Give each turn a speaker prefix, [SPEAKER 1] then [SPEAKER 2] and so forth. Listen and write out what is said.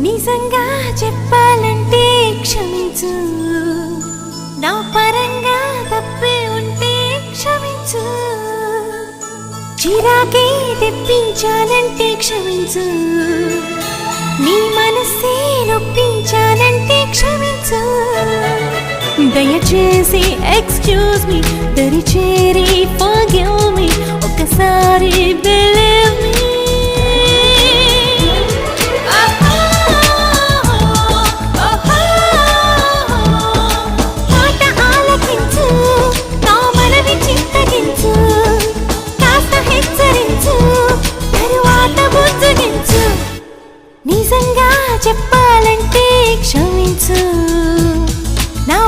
[SPEAKER 1] నిజంగా చెప్పాలంటే క్షమించు, నా పరంగా తప్పే ఉంటే క్షమించు, చిరాకే తెప్పించానంటే క్షమించు, నీ మనసే నొప్పించానంటే క్షమించు, దయచేసి ఎక్స్క్యూజ్ మీ, దరిచేరి ఫర్గివ్ మీ, ఒక్కసారి బిలీవ్ మీ. మాట ఆలకించు, నా మనవి చింతగించు, కాస్త హెచ్చరించు, తరువాత బుజ్జగించు, నిజంగా చెప్పాలంటే క్షమించు, నా